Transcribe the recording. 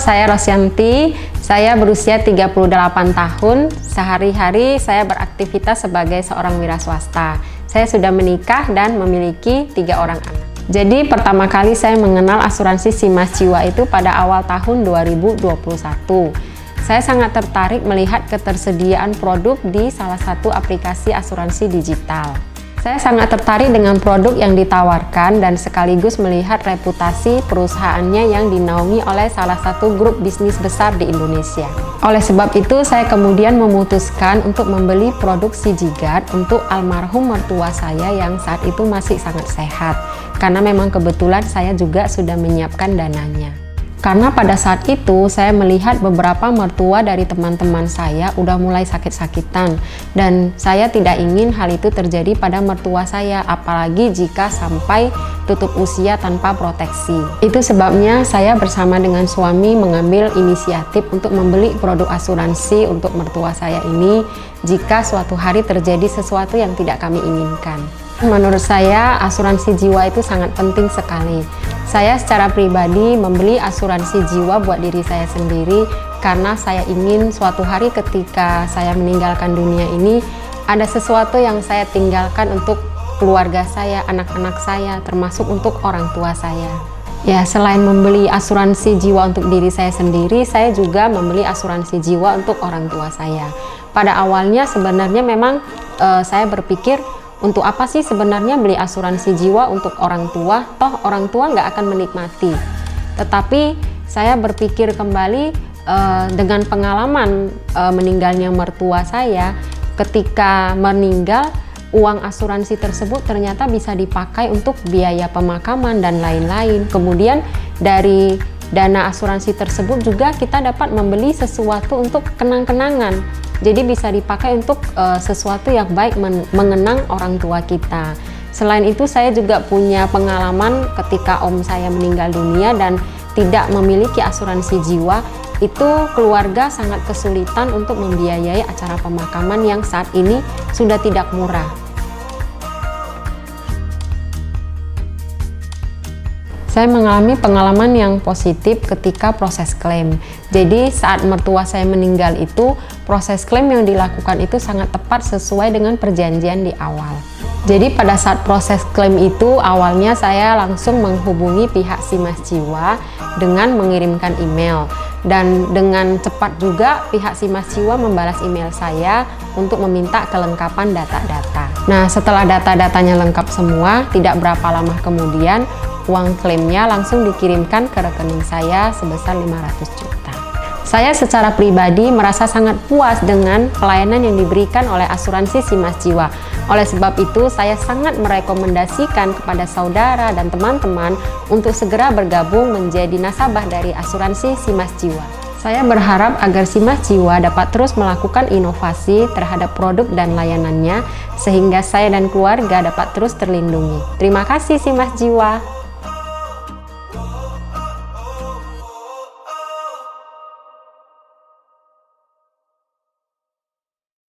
saya Rosyanti. Saya berusia 38 tahun. Sehari-hari saya beraktivitas sebagai seorang wira swasta. Saya sudah menikah dan memiliki 3 orang anak. Jadi pertama kali saya mengenal asuransi Simas Jiwa itu pada awal tahun 2021. Saya sangat tertarik melihat ketersediaan produk di salah satu aplikasi asuransi digital. Saya sangat tertarik dengan produk yang ditawarkan dan sekaligus melihat reputasi perusahaannya yang dinaungi oleh salah satu grup bisnis besar di Indonesia. Oleh sebab itu, saya kemudian memutuskan untuk membeli produk Sijigat untuk almarhum mertua saya yang saat itu masih sangat sehat. Karena memang kebetulan saya juga sudah menyiapkan dananya. Karena pada saat itu saya melihat beberapa mertua dari teman-teman saya udah mulai sakit-sakitan dan saya tidak ingin hal itu terjadi pada mertua saya, apalagi jika sampai tutup usia tanpa proteksi. Itu sebabnya saya bersama dengan suami mengambil inisiatif untuk membeli produk asuransi untuk mertua saya ini jika suatu hari terjadi sesuatu yang tidak kami inginkan. Menurut saya, asuransi jiwa itu sangat penting sekali. Saya secara pribadi membeli asuransi jiwa buat diri saya sendiri karena saya ingin suatu hari ketika saya meninggalkan dunia ini, ada sesuatu yang saya tinggalkan untuk keluarga saya, anak-anak saya, termasuk untuk orang tua saya. Ya, selain membeli asuransi jiwa untuk diri saya sendiri, saya juga membeli asuransi jiwa untuk orang tua saya. Pada awalnya sebenarnya memang saya berpikir, untuk apa sih sebenarnya beli asuransi jiwa untuk orang tua? Toh orang tua nggak akan menikmati. Tetapi saya berpikir kembali dengan pengalaman meninggalnya mertua saya. Ketika meninggal, uang asuransi tersebut ternyata bisa dipakai untuk biaya pemakaman dan lain-lain. Kemudian dari dana asuransi tersebut juga kita dapat membeli sesuatu untuk kenang-kenangan. Jadi bisa dipakai untuk sesuatu yang baik mengenang orang tua kita. Selain itu saya juga punya pengalaman ketika om saya meninggal dunia dan tidak memiliki asuransi jiwa. Itu keluarga sangat kesulitan untuk membiayai acara pemakaman yang saat ini sudah tidak murah. Saya mengalami pengalaman yang positif ketika proses klaim. Jadi saat mertua saya meninggal itu, proses klaim yang dilakukan itu sangat tepat sesuai dengan perjanjian di awal. Jadi pada saat proses klaim itu, awalnya saya langsung menghubungi pihak Simas Jiwa dengan mengirimkan email. Dan dengan cepat juga pihak Simas Jiwa membalas email saya untuk meminta kelengkapan data-data. Nah, setelah data-datanya lengkap semua, tidak berapa lama kemudian, uang klaimnya langsung dikirimkan ke rekening saya sebesar 500 juta. Saya secara pribadi merasa sangat puas dengan pelayanan yang diberikan oleh asuransi Simas Jiwa. Oleh sebab itu, saya sangat merekomendasikan kepada saudara dan teman-teman untuk segera bergabung menjadi nasabah dari asuransi Simas Jiwa. Saya berharap agar Simas Jiwa dapat terus melakukan inovasi terhadap produk dan layanannya, sehingga saya dan keluarga dapat terus terlindungi. Terima kasih Simas Jiwa.